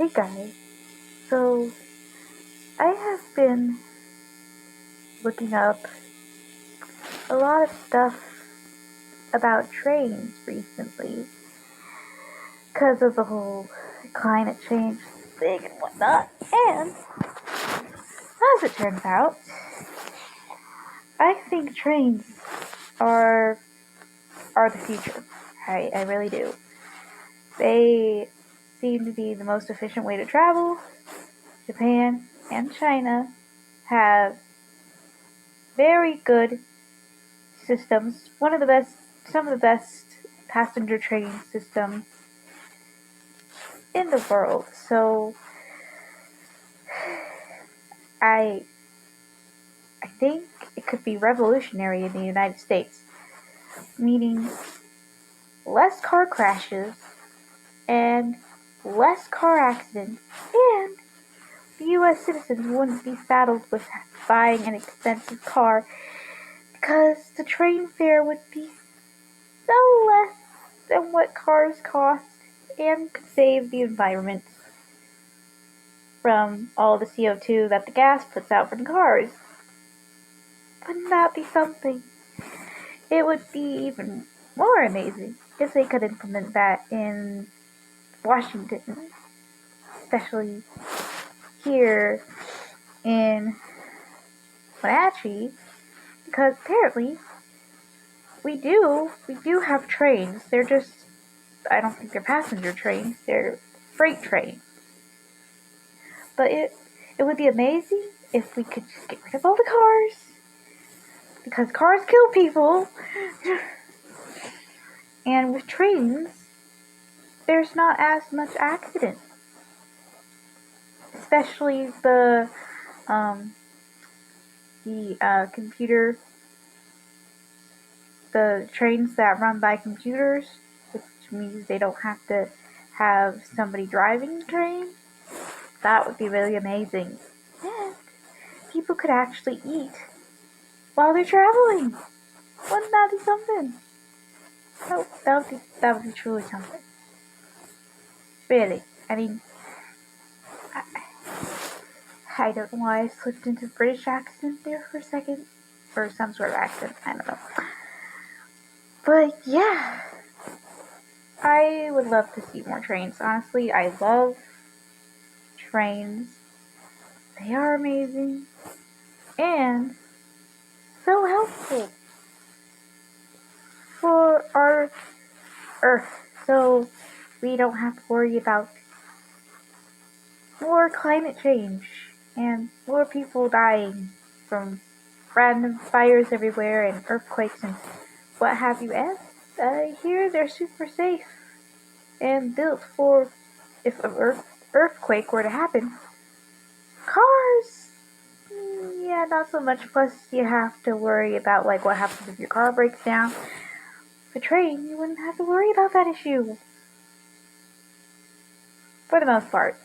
Hey guys, so I have been looking up a lot of stuff about trains recently because of the whole climate change thing and whatnot. And as it turns out, I think trains are the future. I really do. They seem to be the most efficient way to travel. Japan and China have very good systems. Some of the best passenger train systems in the world. So I I think it could be revolutionary in the United States, meaning less car crashes and less car accidents, and the U.S. citizens wouldn't be saddled with buying an expensive car because the train fare would be so less than what cars cost and could save the environment from all the CO2 that the gas puts out from cars. Wouldn't that be something? It would be even more amazing if they could implement that in Washington, especially here in Wenatchee, because apparently we do have trains. They're just, I don't think they're passenger trains, they're freight trains. But it would be amazing if we could just get rid of all the cars, because cars kill people. And with trains, there's not as much accident, especially um, computer, the trains that run by computers, which means they don't have to have somebody driving the train. That would be really amazing. And people could actually eat while they're traveling. Wouldn't that be something? Oh, that would be truly something. Really. I mean, I, I don't know why I slipped into British accent there for a second. Or some sort of accent, I don't know. But yeah, I would love to see more trains. Honestly, I love trains. They are amazing and so helpful for our Earth. So we don't have to worry about more climate change and more people dying from random fires everywhere and earthquakes and what have you. And I hear they're super safe and built for if an earthquake were to happen. Cars, yeah, not so much. Plus, you have to worry about like what happens if your car breaks down. The train, you wouldn't have to worry about that issue for the most part,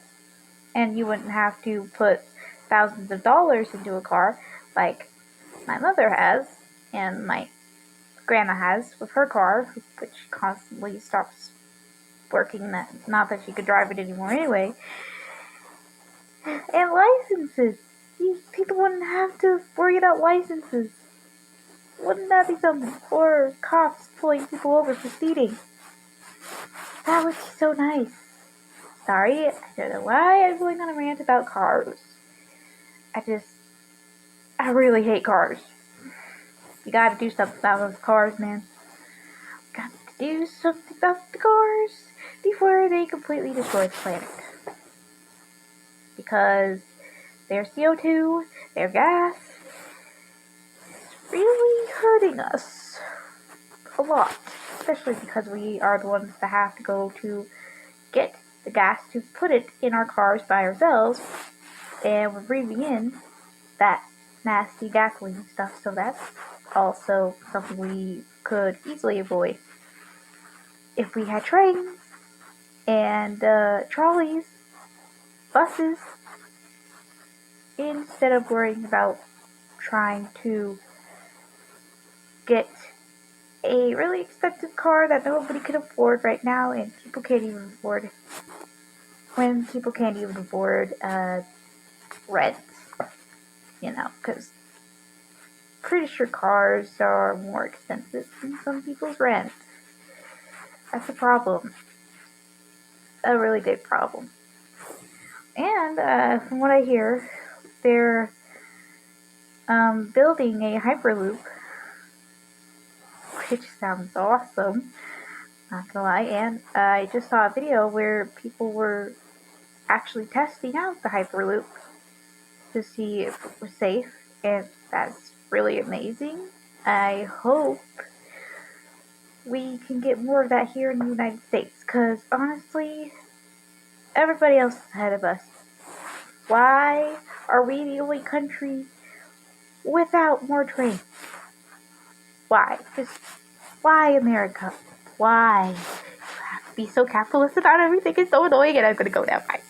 and you wouldn't have to put thousands of dollars into a car like my mother has and my grandma has with her car, which constantly stops working. Not that she could drive it anymore anyway. And licenses. These people wouldn't have to worry about licenses. Wouldn't that be something? Or cops pulling people over for speeding. That would be so nice. Sorry, I don't know why I'm going on a rant about cars. I really hate cars. You gotta do something about those cars, man. Got to do something about the cars before they completely destroy the planet. Because their CO2, their gas, is really hurting us a lot. Especially because we are the ones that have to go to get the gas to put it in our cars by ourselves. And we're breathing in that nasty gasoline stuff. So that's also something we could easily avoid if we had trains and trolleys, buses, instead of worrying about trying to get a really expensive car that nobody can afford right now, and people can't even afford when people can't even afford rent, because pretty sure cars are more expensive than some people's rent. That's a problem. A really big problem. And from what I hear, they're building a Hyperloop, which sounds awesome. Not gonna lie. And I just saw a video where people were actually testing out the Hyperloop to see if it was safe, and that's really amazing. I hope we can get more of that here in the United States, because honestly, everybody else is ahead of us. Why are we the only country without more trains? Why? Just why, America? Why? You have to be so capitalist about everything. It's so annoying, and I'm gonna go now. Bye.